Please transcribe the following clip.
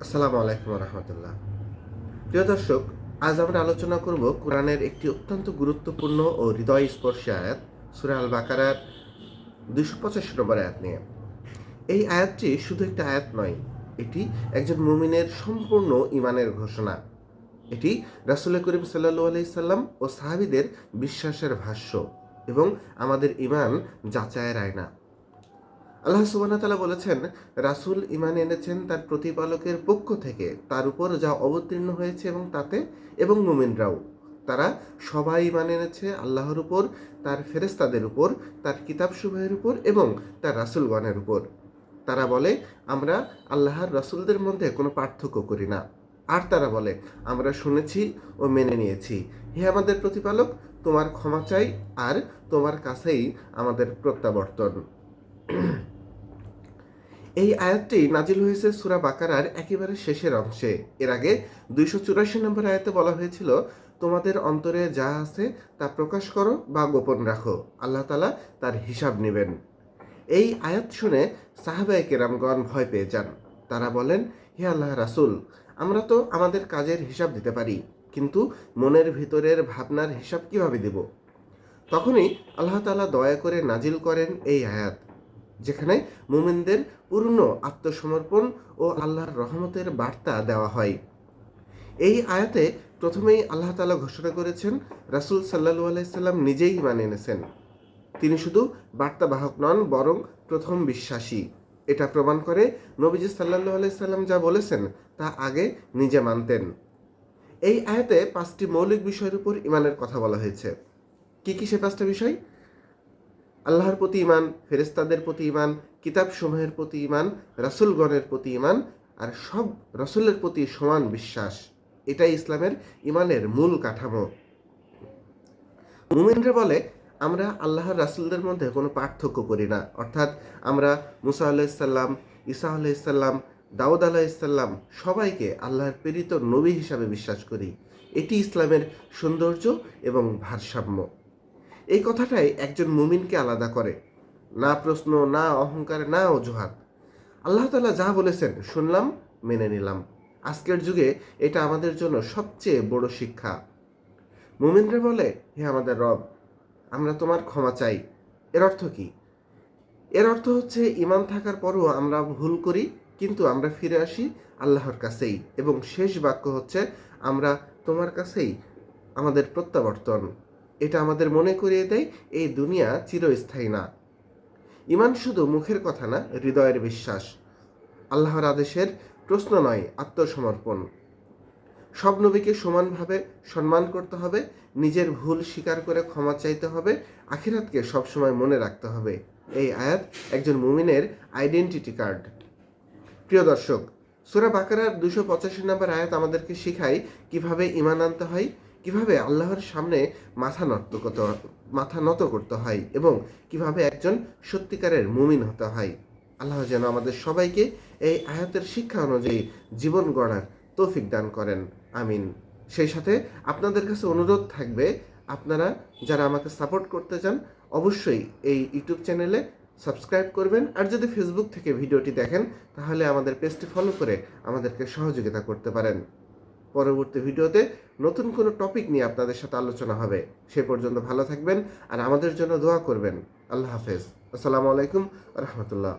আসসালামু আলাইকুম রহমতুল্লাহ। প্রিয় দর্শক, আজ আমরা আলোচনা করব কোরআনের একটি অত্যন্ত গুরুত্বপূর্ণ ও হৃদয়স্পর্শী আয়াত, সূরা আল বাকারার 285 নম্বর আয়াত নিয়ে। এই আয়াতটি শুধু একটি আয়াত নয়, এটি একজন মুমিনের সম্পূর্ণ ঈমানের ঘোষণা। এটি রাসূল করিম সাল্লাল্লাহু আলাইহি সাল্লাম ও সাহাবীদের বিশ্বাসের ভাষ্য এবং আমাদের ঈমান যাচাইয়ের আয়না। আল্লাহ সুবহানাহু ওয়া তাআলা বলেছেন, রাসূল ঈমান এনেছেন তার প্রতিপালকের পক্ষ থেকে তার উপর যা অবতীর্ণ হয়েছে এবং মুমিনরাও, তারা সবাই ঈমান এনেছে আল্লাহর উপর, তার ফেরেশতাদের উপর, তার কিতাবসমূহের উপর এবং তার রাসূলগণের উপর। তারা বলে, আমরা আল্লাহর রাসূলদের মধ্যে কোনো পার্থক্য করি না। আর তারা বলে, আমরা শুনেছি ও মেনে নিয়েছি। হে আমাদের প্রতিপালক, তোমার ক্ষমা চাই, আর তোমার কাছেই আমাদের প্রত্যাবর্তন। এই আয়াতটি নাজিল হয়েছে সূরা বাকারার একেবারে শেষের অংশে। এর আগে 284 নম্বর আয়াতে বলা হয়েছিল, তোমাদের অন্তরে যা আছে তা প্রকাশ করো বা গোপন রাখো, আল্লাহ তাআলা তার হিসাব নেবেন। এই আয়াত শুনে সাহাবায়ে কেরামগণ ভয় পেয়ে যান। তারা বলেন, হে আল্লাহ রাসূল, আমরা তো আমাদের কাজের হিসাব দিতে পারি, কিন্তু মনের ভিতরের ভাবনার হিসাব কিভাবে দেব? তখনই আল্লাহ তাআলা দয়া করে নাজিল করেন এই আয়াত, যেখানে মুমিনদের পূর্ণ আত্মসমর্পণ ও আল্লাহর রহমতের বার্তা দেওয়া হয়। এই আয়াতে প্রথমেই আল্লাহ তাআলা ঘোষণা করেছেন, রাসূল সাল্লাল্লাহু আলাইহি সাল্লাম নিজেই ঈমান এনেছেন। তিনি শুধু বার্তাবাহক নন, বরং প্রথম বিশ্বাসী। এটা প্রমাণ করে নবীজি সাল্লাল্লাহু আলাইহি সাল্লাম যা বলেছেন তা আগে নিজে মানতেন। এই আয়াতে 5টি মৌলিক বিষয়ের উপর ঈমানের কথা বলা হয়েছে। কি কি সে 5টা বিষয়? আল্লাহর প্রতি ঈমান, ফেরেশতাদের প্রতি ঈমান, কিতাবসমূহের প্রতি ঈমান, রাসূলগণের প্রতি ঈমান, আর সব রাসূলের প্রতি সমান বিশ্বাস। এটাই ইসলামের ঈমানের মূল কাঠামো। মুমিনরা বলে, আমরা আল্লাহর রাসূলদের মধ্যে কোনো পার্থক্য করি না, অর্থাৎ আমরা মুসা আলাইহিস সালাম, ঈসা আলাইহিস সালাম, দাউদ আলাইহিস সালাম সবাইকে আল্লাহর প্রেরিত নবী হিসাবে বিশ্বাস করি। এটি ইসলামের সৌন্দর্য এবং ভারসাম্য। এই কথাটাই একজন মুমিনকে আলাদা করে। না প্রশ্ন, না অহংকার, না অজুহাত। আল্লাহ তাআলা যা বলেছেন শুনলাম, মেনে নিলাম। আজকের যুগে এটা আমাদের জন্য সবচেয়ে বড় শিক্ষা। মুমিনরা বলে, হে আমাদের রব, আমরা তোমার ক্ষমা চাই। এর অর্থ কি? এর অর্থ হচ্ছে, ঈমান থাকার পরও আমরা ভুল করি, কিন্তু আমরা ফিরে আসি আল্লাহর কাছেই। এবং শেষ বাক্য হচ্ছে, আমরা তোমার কাছেই আমাদের প্রত্যাবর্তন। এটা আমাদের মনে করিয়ে দেয়, এই দুনিয়া চিরস্থায়ী না। ঈমান শুধু মুখের কথা না, হৃদয়ের বিশ্বাস। আল্লাহর আদেশের প্রশ্ন নয়, আত্মসমর্পণ। সব নবীকে সমানভাবে সম্মান করতে হবে, নিজের ভুল স্বীকার করে ক্ষমা চাইতে হবে, আখিরাতকে সবসময় মনে রাখতে হবে। এই আয়াত একজন মুমিনের আইডেন্টিটি কার্ড। প্রিয় দর্শক, সূরা বাকারার 285 নম্বর আয়াত আমাদেরকে শেখায় কিভাবে ঈমান আনতে হয়, কিভাবে আল্লাহর সামনে মাথা নত করতে হয় এবং কিভাবে একজন সত্যিকারের মুমিন হতে হয়। আল্লাহ যেন আমাদের সবাইকে এই আয়াতের শিক্ষা অনুযায়ী জীবন গড়ার তৌফিক দান করেন, আমিন। সেই সাথে আপনাদের কাছে অনুরোধ থাকবে, আপনারা যারা আমাকে সাপোর্ট করতে চান, অবশ্যই এই ইউটিউব চ্যানেলে সাবস্ক্রাইব করবেন। আর যদি ফেসবুক থেকে ভিডিওটি দেখেন, তাহলে আমাদের পেজটি ফলো করে আমাদেরকে সহযোগিতা করতে পারেন। পরবর্তী ভিডিওতে নতুন কোনো টপিক নিয়ে আপনাদের সাথে আলোচনা হবে। সে পর্যন্ত ভালো থাকবেন আর আমাদের জন্য দোয়া করবেন। আল্লাহ হাফেজ। আসসালামু আলাইকুম রহমতুল্লাহ।